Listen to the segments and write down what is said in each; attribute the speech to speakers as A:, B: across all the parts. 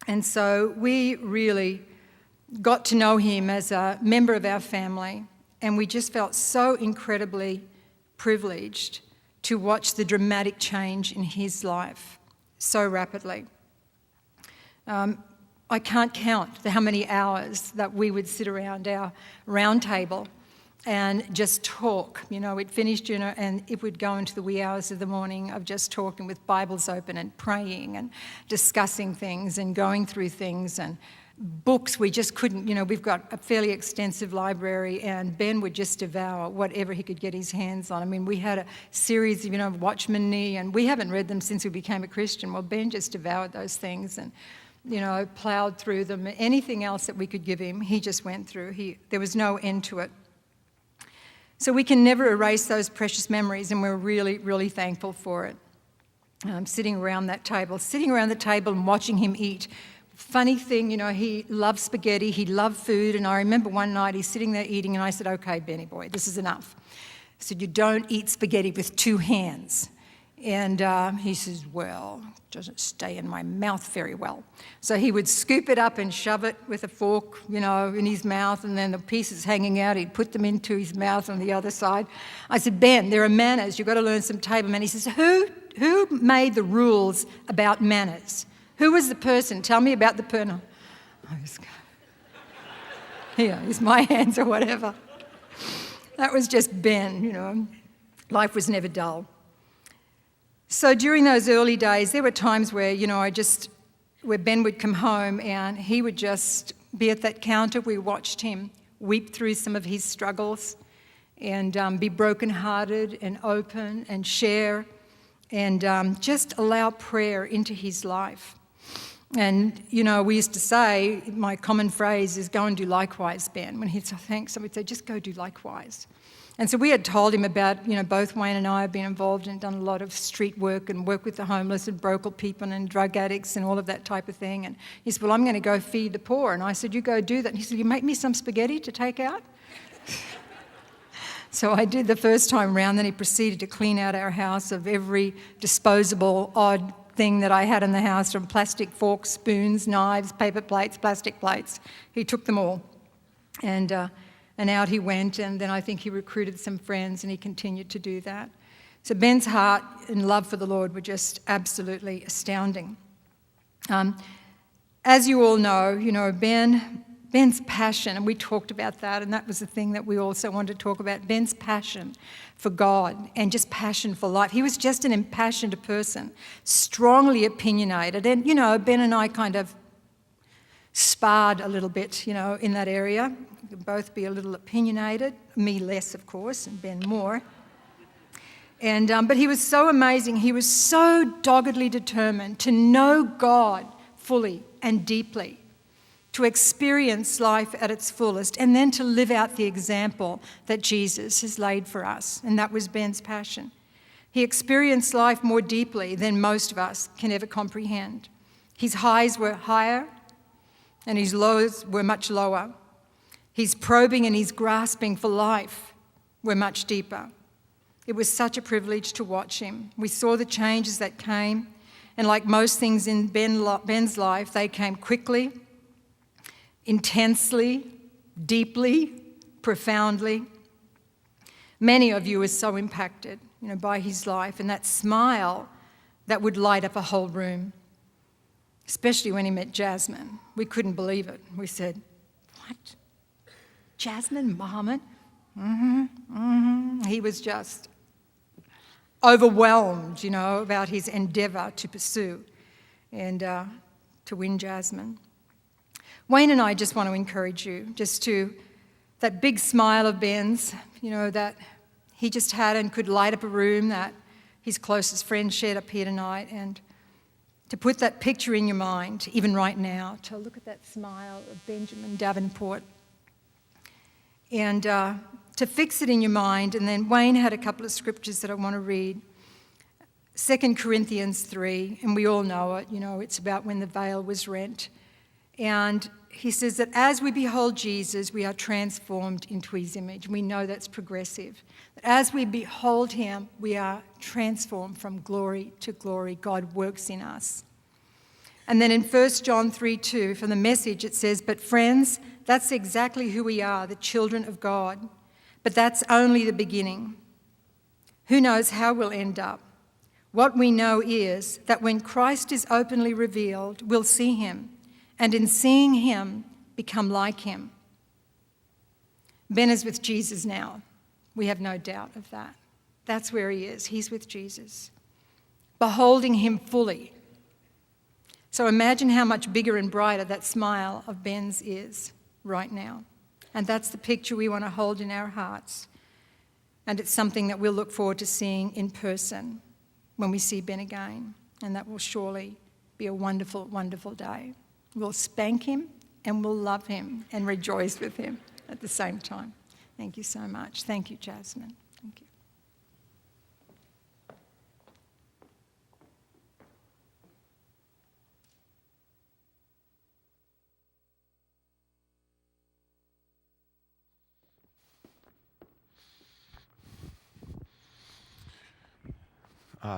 A: And so we really got to know him as a member of our family, and we just felt so incredibly privileged to watch the dramatic change in his life so rapidly. I can't count how many hours that we would sit around our round table and just talk. We'd finish dinner and it would go into the wee hours of the morning of just talking with Bibles open and praying and discussing things and going through things and books. We just couldn't, we've got a fairly extensive library, and Ben would just devour whatever he could get his hands on. I mean, we had a series of, Watchman Nee, and we haven't read them since we became a Christian. Well, Ben just devoured those things and plowed through them. Anything else that we could give him, he just went through. There was no end to it. So we can never erase those precious memories, and we're really, really thankful for it. Sitting around the table and watching him eat. Funny thing, he loved spaghetti, he loved food, and I remember one night he's sitting there eating, and I said, "Okay, Benny boy, this is enough." I said, "You don't eat spaghetti with two hands." And he says, "Well, it doesn't stay in my mouth very well." So he would scoop it up and shove it with a fork, in his mouth, and then the pieces hanging out, he'd put them into his mouth on the other side. I said, "Ben, there are manners. You've got to learn some table manners." He says, Who made the rules about manners? Who was the person? Tell me about the person. I was going, here, it's my hands or whatever. That was just Ben, Life was never dull. So during those early days, there were times where, where Ben would come home and he would just be at that counter. We watched him weep through some of his struggles and be brokenhearted and open and share and just allow prayer into his life. And, we used to say, my common phrase is, "Go and do likewise, Ben." When he'd say thanks, we'd say, "Just go do likewise." And so we had told him about, both Wayne and I have been involved and done a lot of street work and work with the homeless and broken people and drug addicts and all of that type of thing. And he said, "Well, I'm going to go feed the poor." And I said, "You go do that." And he said, "You make me some spaghetti to take out?" So I did the first time round, then he proceeded to clean out our house of every disposable odd thing that I had in the house, from plastic forks, spoons, knives, paper plates, plastic plates. He took them all. And out he went, and then I think he recruited some friends, and he continued to do that. So Ben's heart and love for the Lord were just absolutely astounding. As you all know, Ben's passion, and we talked about that, and that was the thing that we also wanted to talk about, Ben's passion for God and just passion for life. He was just an impassioned person, strongly opinionated. And, Ben and I kind of sparred a little bit, in that area. We could both be a little opinionated, me less, of course, and Ben more. And but he was so amazing. He was so doggedly determined to know God fully and deeply, to experience life at its fullest, and then to live out the example that Jesus has laid for us. And that was Ben's passion. He experienced life more deeply than most of us can ever comprehend. His highs were higher, and his lows were much lower. His probing and his grasping for life were much deeper. It was such a privilege to watch him. We saw the changes that came, and like most things in Ben's life, they came quickly, intensely, deeply, profoundly. Many of you were so impacted, by his life and that smile that would light up a whole room, especially when he met Jasmine. We couldn't believe it. We said, "What? Jasmine Muhammad?" He was just overwhelmed, about his endeavour to pursue and to win Jasmine. Wayne and I just want to encourage you that big smile of Ben's, that he just had and could light up a room that his closest friend shared up here tonight, and to put that picture in your mind, even right now, to look at that smile of Benjamin Davenport and to fix it in your mind. And then Wayne had a couple of scriptures that I want to read. 2 Corinthians 3, and we all know it, it's about when the veil was rent. And he says that as we behold Jesus, we are transformed into his image. We know that's progressive. As we behold him, we are transformed from glory to glory. God works in us. And then in 1 John 3:2, from the Message, it says, "But friends, that's exactly who we are, the children of God. But that's only the beginning. Who knows how we'll end up? What we know is that when Christ is openly revealed, we'll see him, and in seeing him, become like him." Ben is with Jesus now. We have no doubt of that. That's where he is. He's with Jesus, beholding him fully. So imagine how much bigger and brighter that smile of Ben's is right now. And that's the picture we want to hold in our hearts. And it's something that we'll look forward to seeing in person when we see Ben again. And that will surely be a wonderful, wonderful day. We'll spank him and we'll love him and rejoice with him at the same time. Thank you so much. Thank you, Jasmine. Thank you.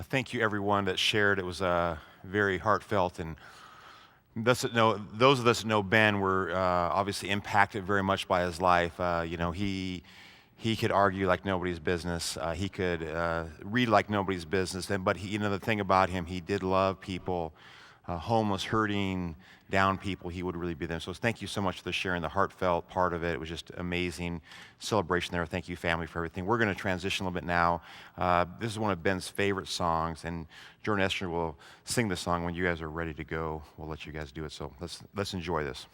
B: Thank you, everyone that shared. It was very heartfelt, and those of us that know Ben were obviously impacted very much by his life. He could argue like nobody's business. He could read like nobody's business. But the thing about him, he did love people, homeless, hurting, down people. He would really be there. So thank you so much for sharing the heartfelt part of it. It was just amazing celebration there. Thank you, family, for everything. We're going to transition a little bit now. This is one of Ben's favorite songs, and Jordan Esther will sing the song. When you guys are ready to go, we'll let you guys do it. So let's enjoy this.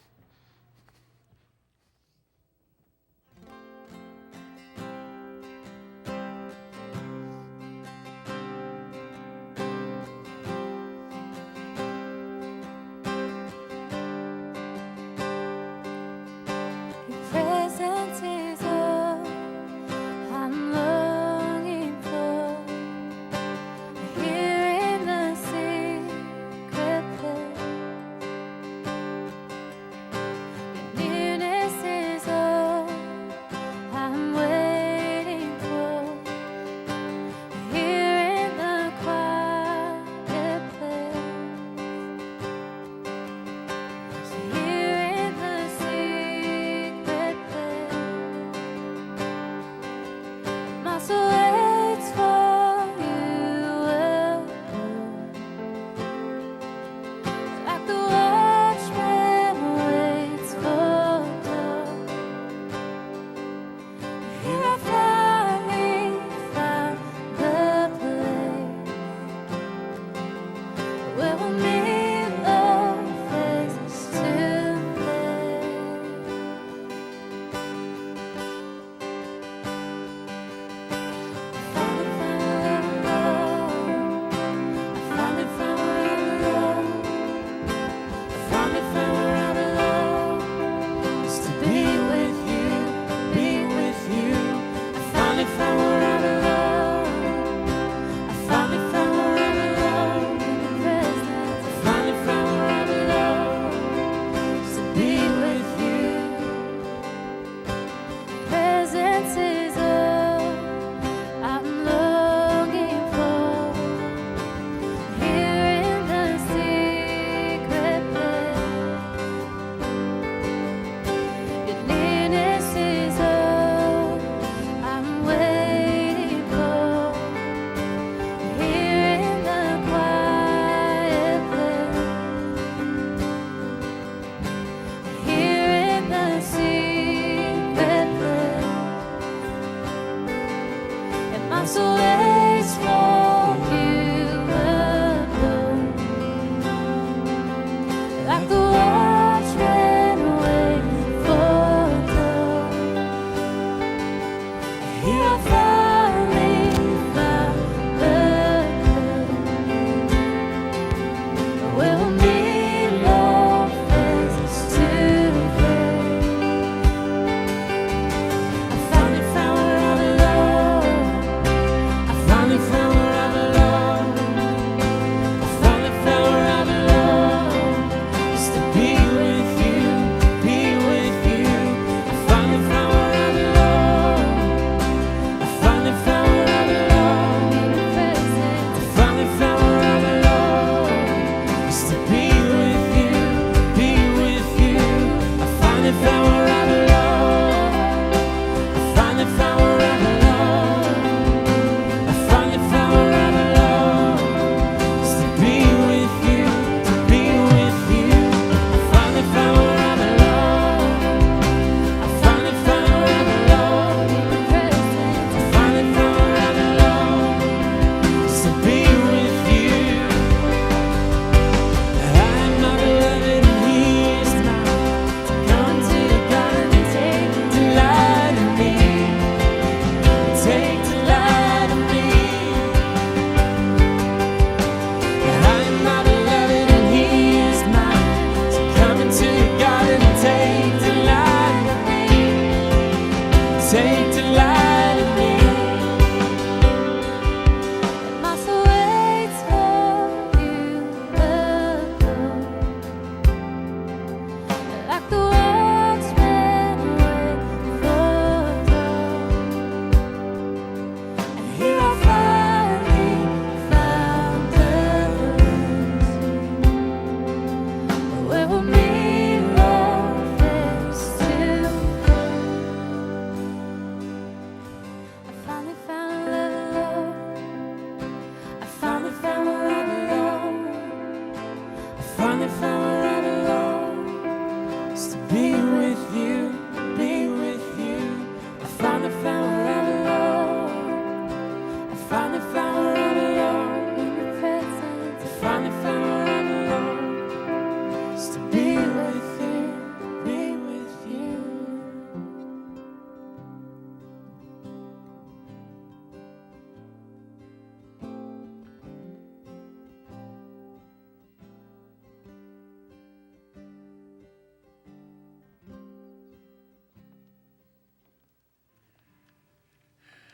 C: Here in the secret place,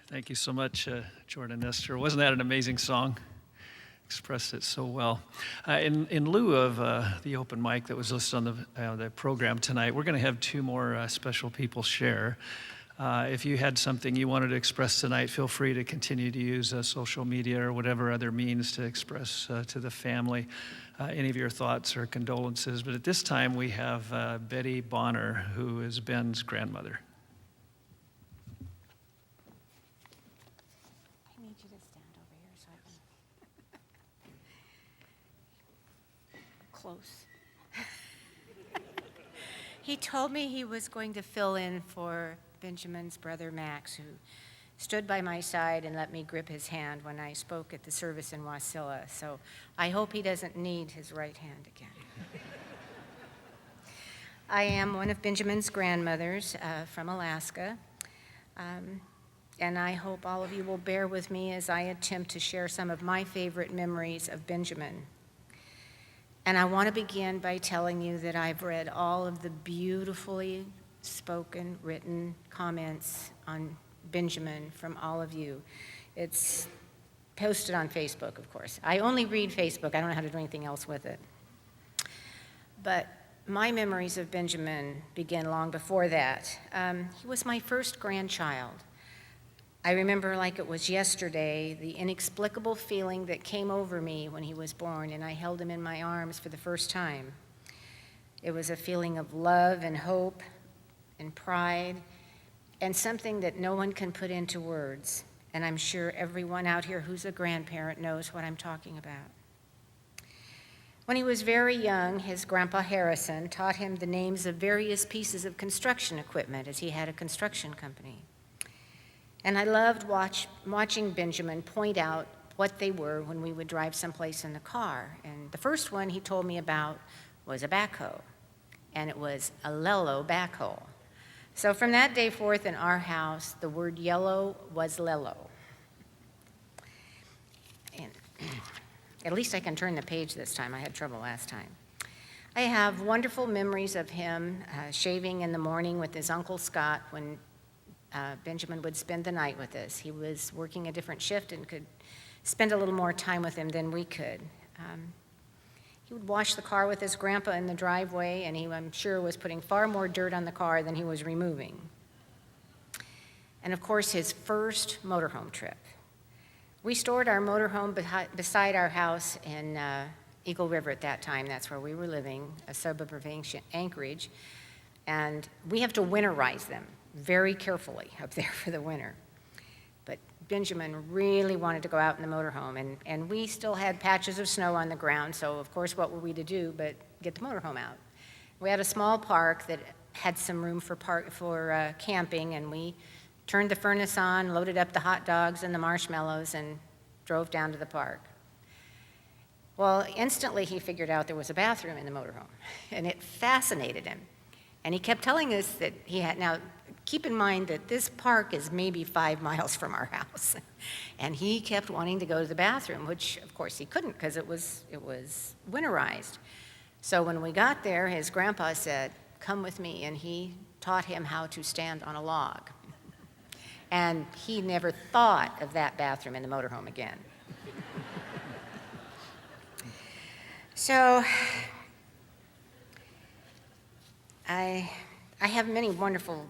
C: Thank you so much, Jordan Nestor. Wasn't that an amazing song? Expressed it so well. In lieu of the open mic that was listed on the program tonight, we're going to have two more special people share. If you had something you wanted to express tonight, feel free to continue to use social media or whatever other means to express to the family any of your thoughts or condolences. But at this time, we have Betty Bonner, who is Ben's grandmother.
D: I need you to stand over here so I can... Close. He told me he was going to fill in for Benjamin's brother Max, who stood by my side and let me grip his hand when I spoke at the service in Wasilla. So I hope he doesn't need his right hand again. I am one of Benjamin's grandmothers from Alaska. And I hope all of you will bear with me as I attempt to share some of my favorite memories of Benjamin. And I want to begin by telling you that I've read all of the beautifully spoken, written comments on Benjamin from all of you. It's posted on Facebook, of course. I only read Facebook. I don't know how to do anything else with it. But my memories of Benjamin begin long before that. He was my first grandchild. I remember like it was yesterday, the inexplicable feeling that came over me when he was born, and I held him in my arms for the first time. It was a feeling of love and hope and pride, and something that no one can put into words. And I'm sure everyone out here who's a grandparent knows what I'm talking about. When he was very young, his grandpa Harrison taught him the names of various pieces of construction equipment, as he had a construction company. And I loved watching Benjamin point out what they were when we would drive someplace in the car. And the first one he told me about was a backhoe, and it was a Lello backhoe. So from that day forth in our house, the word yellow was Lello. And at least I can turn the page this time. I had trouble last time. I have wonderful memories of him shaving in the morning with his Uncle Scott when Benjamin would spend the night with us. He was working a different shift and could spend a little more time with him than we could. He would wash the car with his grandpa in the driveway, and he, I'm sure, was putting far more dirt on the car than he was removing. And of course, his first motorhome trip. We stored our motorhome beside our house in Eagle River at that time. That's where we were living, a suburb of Anchorage. And we have to winterize them very carefully up there for the winter. But Benjamin really wanted to go out in the motorhome, and we still had patches of snow on the ground, so of course what were we to do but get the motorhome out? We had a small park that had some room for camping, and we turned the furnace on, loaded up the hot dogs and the marshmallows, and drove down to the park. Well, instantly he figured out there was a bathroom in the motorhome, and it fascinated him. And he kept telling us that he had, now keep in mind that this park is maybe 5 miles from our house. And he kept wanting to go to the bathroom, which of course he couldn't because it was winterized. So when we got there, his grandpa said, "Come with me," and he taught him how to stand on a log. And he never thought of that bathroom in the motorhome again. So I have many wonderful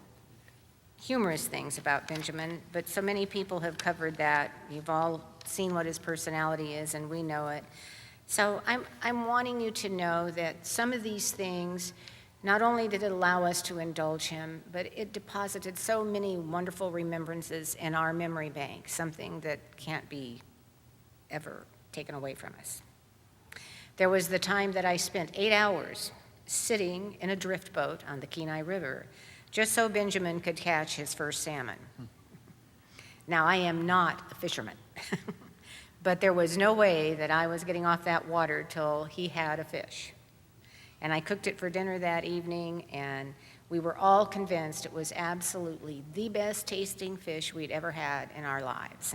D: humorous things about Benjamin, but so many people have covered that. You've all seen what his personality is, and we know it. So I'm wanting you to know that some of these things, not only did it allow us to indulge him, but it deposited so many wonderful remembrances in our memory bank, something that can't be ever taken away from us. There was the time that I spent 8 hours sitting in a drift boat on the Kenai River, just so Benjamin could catch his first salmon. Now, I am not a fisherman, but there was no way that I was getting off that water till he had a fish. And I cooked it for dinner that evening, and we were all convinced it was absolutely the best tasting fish we'd ever had in our lives.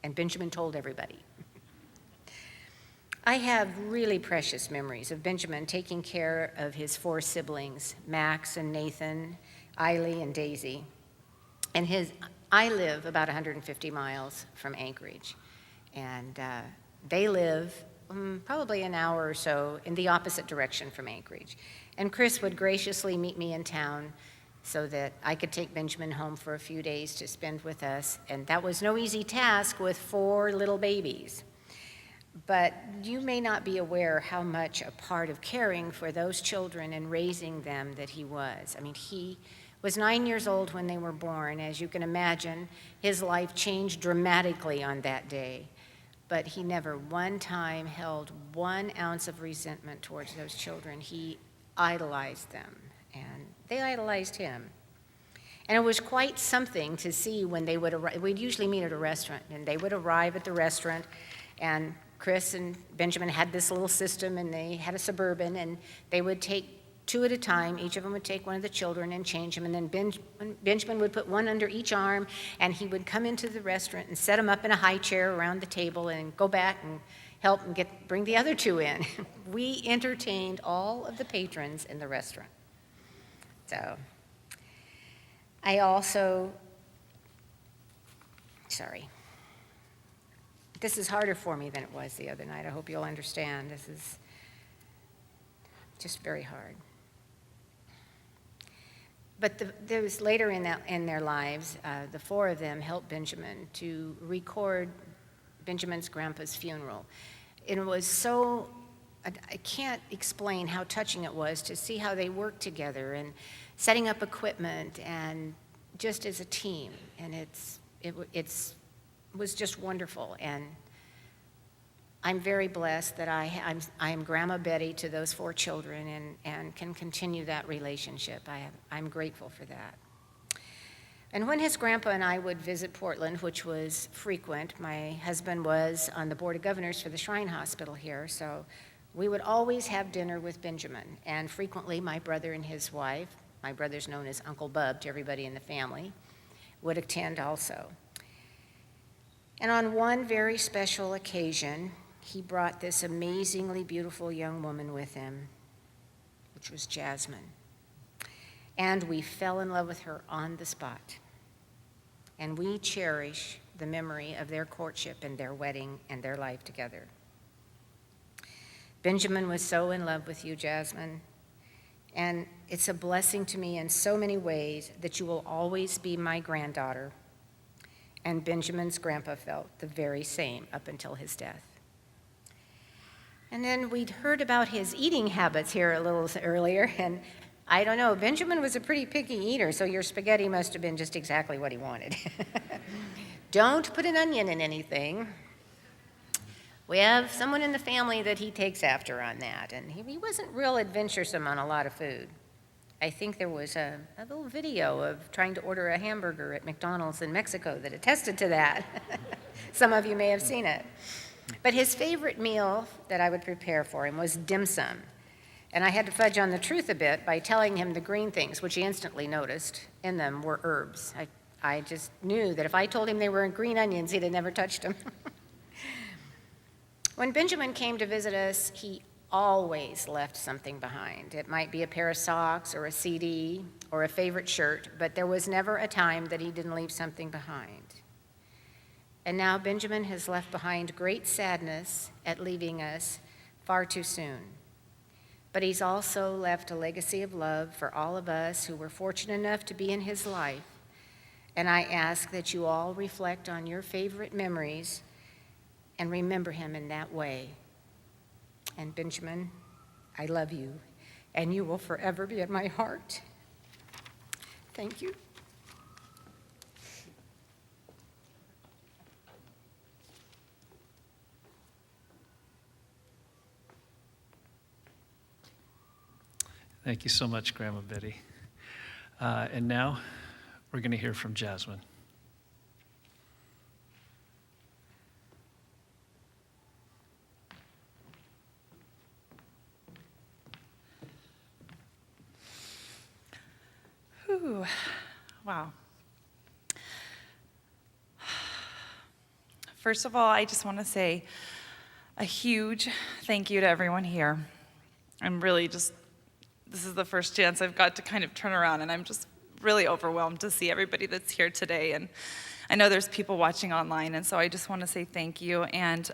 D: And Benjamin told everybody. I have really precious memories of Benjamin taking care of his 4 siblings, Max and Nathan, Eiley and Daisy. And I live about 150 miles from Anchorage, and they live probably an hour or so in the opposite direction from Anchorage. And Chris would graciously meet me in town so that I could take Benjamin home for a few days to spend with us. And that was no easy task with 4 little babies. But you may not be aware how much a part of caring for those children and raising them that he was. I mean, he was 9 years old when they were born. As you can imagine, his life changed dramatically on that day. But he never one time held 1 ounce of resentment towards those children. He idolized them, and they idolized him. And it was quite something to see when they would arrive. We'd usually meet at a restaurant, and they would arrive at the restaurant, and Chris and Benjamin had this little system, and they had a Suburban, and they would take 2 at a time. Each of them would take one of the children and change them, and then Benjamin would put one under each arm, and he would come into the restaurant and set them up in a high chair around the table and go back and help and bring the other 2 in. We entertained all of the patrons in the restaurant. So I also, this is harder for me than it was the other night. I hope you'll understand. This is just very hard. But there was later in their lives, the 4 of them helped Benjamin to record Benjamin's grandpa's funeral. It was so, I can't explain how touching it was to see how they worked together and setting up equipment and just as a team. And it was just wonderful. And I'm very blessed that I am Grandma Betty to those 4 children and can continue that relationship. I'm grateful for that. And when his grandpa and I would visit Portland, which was frequent, my husband was on the Board of Governors for the Shrine Hospital here, so we would always have dinner with Benjamin. And frequently my brother and his wife, my brother's known as Uncle Bub to everybody in the family, would attend also. And on one very special occasion, he brought this amazingly beautiful young woman with him, which was Jasmine. And we fell in love with her on the spot. And we cherish the memory of their courtship and their wedding and their life together. Benjamin was so in love with you, Jasmine. And it's a blessing to me in so many ways that you will always be my granddaughter. And Benjamin's grandpa felt the very same up until his death. And then we'd heard about his eating habits here a little earlier, and I don't know, Benjamin was a pretty picky eater, so your spaghetti must have been just exactly what he wanted. Don't put an onion in anything. We have someone in the family that he takes after on that, and he wasn't real adventuresome on a lot of food. I think there was a little video of trying to order a hamburger at McDonald's in Mexico that attested to that. Some of you may have seen it. But his favorite meal that I would prepare for him was dim sum. And I had to fudge on the truth a bit by telling him the green things, which he instantly noticed in them, were herbs. I just knew that if I told him they were green onions, he'd have never touched them. When Benjamin came to visit us, he always left something behind. It might be a pair of socks or a CD or a favorite shirt, but there was never a time that he didn't leave something behind. And now Benjamin has left behind great sadness at leaving us far too soon. But he's also left a legacy of love for all of us who were fortunate enough to be in his life. And I ask that you all reflect on your favorite memories and remember him in that way. And Benjamin, I love you, and you will forever be in my heart. Thank you.
C: Thank you so much, Grandma Betty. And now we're going to hear from Jasmine.
E: Whew. Wow. First of all, I just want to say a huge thank you to everyone here. I'm really just, this is the first chance I've got to kind of turn around, and I'm just really overwhelmed to see everybody that's here today. And I know there's people watching online, and so I just want to say thank you. And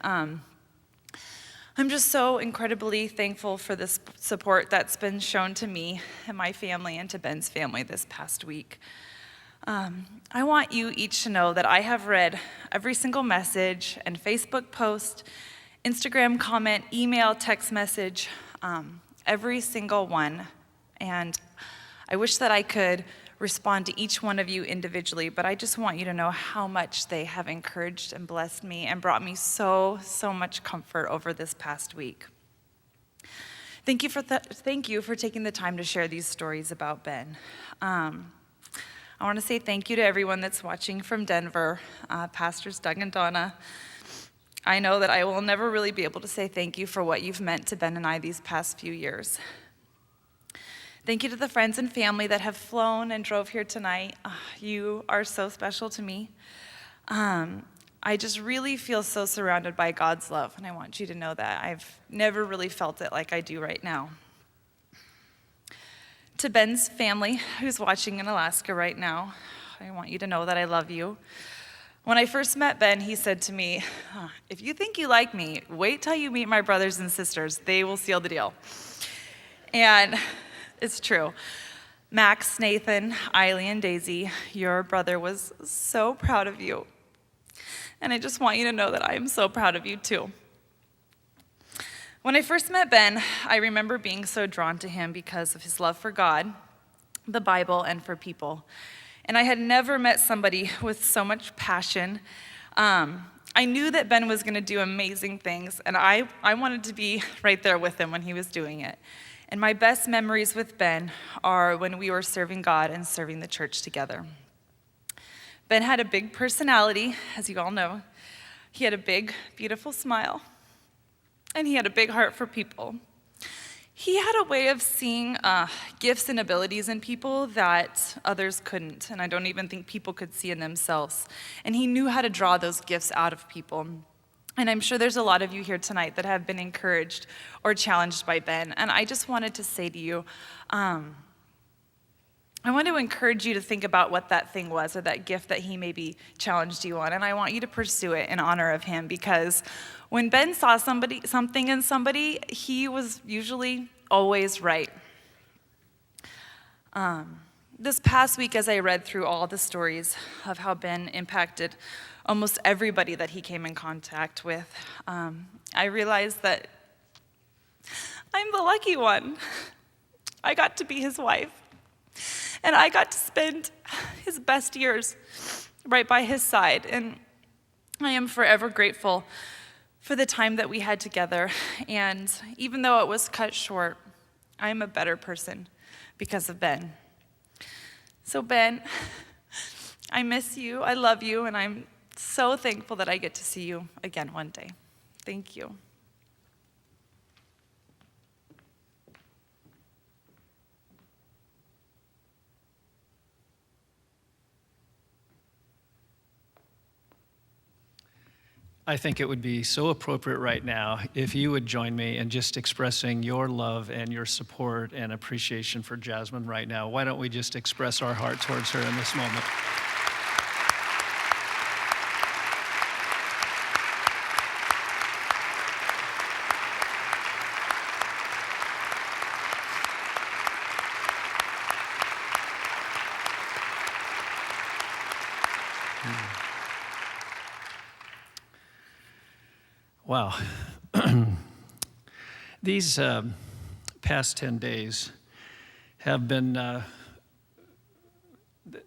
E: I'm just so incredibly thankful for this support that's been shown to me and my family and to Ben's family this past week. I want you each to know that I have read every single message and Facebook post, Instagram comment, email, text message, every single one. And I wish that I could respond to each one of you individually, but I just want you to know how much they have encouraged and blessed me and brought me so much comfort over this past week. Thank you for taking the time to share these stories about Ben. I want to say thank you to everyone that's watching from Denver, Pastors Doug and Donna. I know that I will never really be able to say thank you for what you've meant to Ben and I these past few years. Thank you to the friends and family that have flown and drove here tonight. You are so special to me. I just really feel so surrounded by God's love, and I want you to know that. I've never really felt it like I do right now. To Ben's family, who's watching in Alaska right now, I want you to know that I love you. When I first met Ben, he said to me, if you think you like me, wait till you meet my brothers and sisters. They will seal the deal. And it's true. Max, Nathan, Eiley, and Daisy, your brother was so proud of you. And I just want you to know that I am so proud of you too. When I first met Ben, I remember being so drawn to him because of his love for God, the Bible, and for people. And I had never met somebody with so much passion. I knew that Ben was going to do amazing things, and I wanted to be right there with him when he was doing it. And my best memories with Ben are when we were serving God and serving the church together. Ben had a big personality, as you all know. He had a big, beautiful smile. And he had a big heart for people. He had a way of seeing gifts and abilities in people that others couldn't, and I don't even think people could see in themselves. And he knew how to draw those gifts out of people. And I'm sure there's a lot of you here tonight that have been encouraged or challenged by Ben. And I just wanted to say to you, I want to encourage you to think about what that thing was or that gift that he maybe challenged you on. And I want you to pursue it in honor of him, because when Ben saw something in somebody, he was usually always right. This past week, as I read through all the stories of how Ben impacted almost everybody that he came in contact with, I realized that I'm the lucky one. I got to be his wife. And I got to spend his best years right by his side. And I am forever grateful for the time that we had together. And even though it was cut short, I am a better person because of Ben. So Ben, I miss you, I love you, and I'm so thankful that I get to see you again one day. Thank you.
C: I think it would be so appropriate right now if you would join me in just expressing your love and your support and appreciation for Jasmine right now. Why don't we just express our heart towards her in this moment? Wow. These past 10 days have been,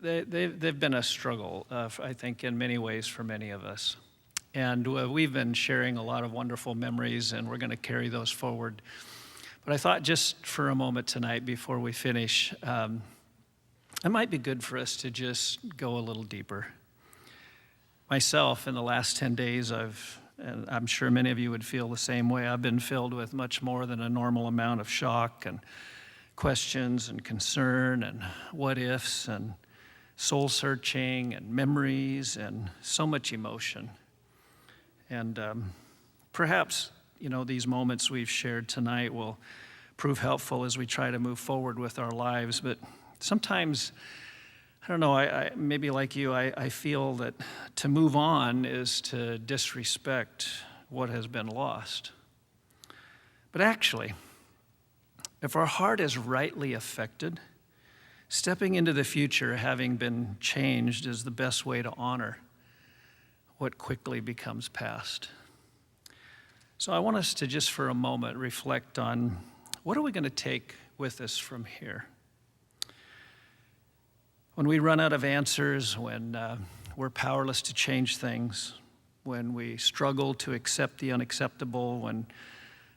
C: they've been a struggle, I think, in many ways for many of us. And we've been sharing a lot of wonderful memories, and we're going to carry those forward. But I thought just for a moment tonight, before we finish, it might be good for us to just go a little deeper. Myself, in the last 10 days, and I'm sure many of you would feel the same way, I've been filled with much more than a normal amount of shock and questions and concern and what ifs and soul searching and memories and so much emotion. And perhaps, these moments we've shared tonight will prove helpful as we try to move forward with our lives. But sometimes I don't know, maybe like you, I feel that to move on is to disrespect what has been lost. But actually, if our heart is rightly affected, stepping into the future having been changed is the best way to honor what quickly becomes past. So I want us to just for a moment reflect on what are we going to take with us from here? When we run out of answers, when we're powerless to change things, when we struggle to accept the unacceptable, when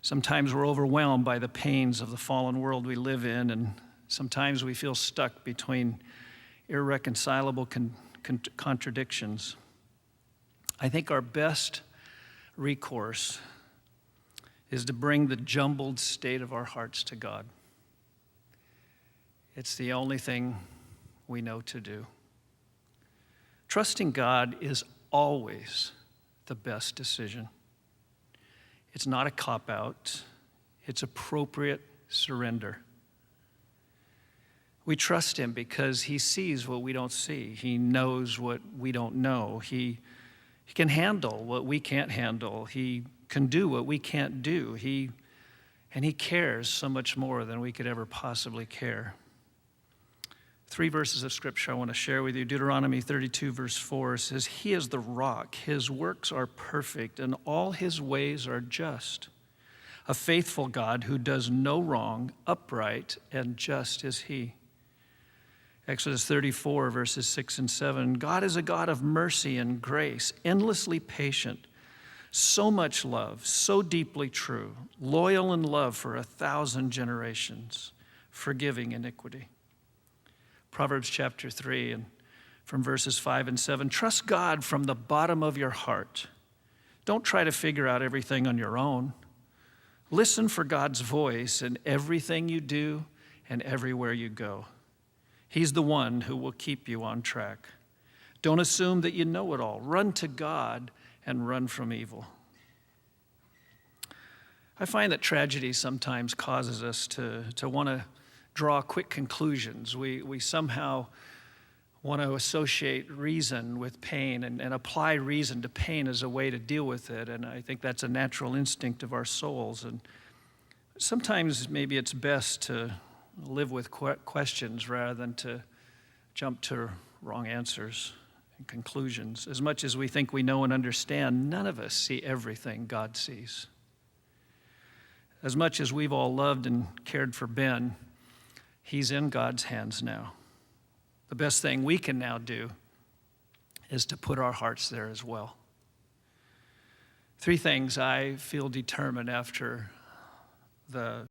C: sometimes we're overwhelmed by the pains of the fallen world we live in, and sometimes we feel stuck between irreconcilable contradictions, I think our best recourse is to bring the jumbled state of our hearts to God. It's the only thing we know to do. Trusting God is always the best decision. It's not a cop-out. It's appropriate surrender. We trust him because he sees what we don't see. He knows what we don't know. He can handle what we can't handle. He can do what we can't do. And he cares so much more than we could ever possibly care. 3 verses of scripture I want to share with you. Deuteronomy 32 verse 4 says, "He is the rock, his works are perfect, and all his ways are just. A faithful God who does no wrong, upright and just is he." Exodus 34 verses 6 and 7, "God is a God of mercy and grace, endlessly patient, so much love, so deeply true, loyal in love for 1,000 generations, forgiving iniquity." Proverbs chapter 3 and from verses 5 and 7, "Trust God from the bottom of your heart. Don't try to figure out everything on your own. Listen for God's voice in everything you do and everywhere you go. He's the one who will keep you on track. Don't assume that you know it all. Run to God and run from evil." I find that tragedy sometimes causes us to want to draw quick conclusions. We somehow want to associate reason with pain and apply reason to pain as a way to deal with it. And I think that's a natural instinct of our souls. And sometimes maybe it's best to live with questions rather than to jump to wrong answers and conclusions. As much as we think we know and understand, none of us see everything God sees. As much as we've all loved and cared for Ben, he's in God's hands now. The best thing we can now do is to put our hearts there as well. 3 things I feel determined after the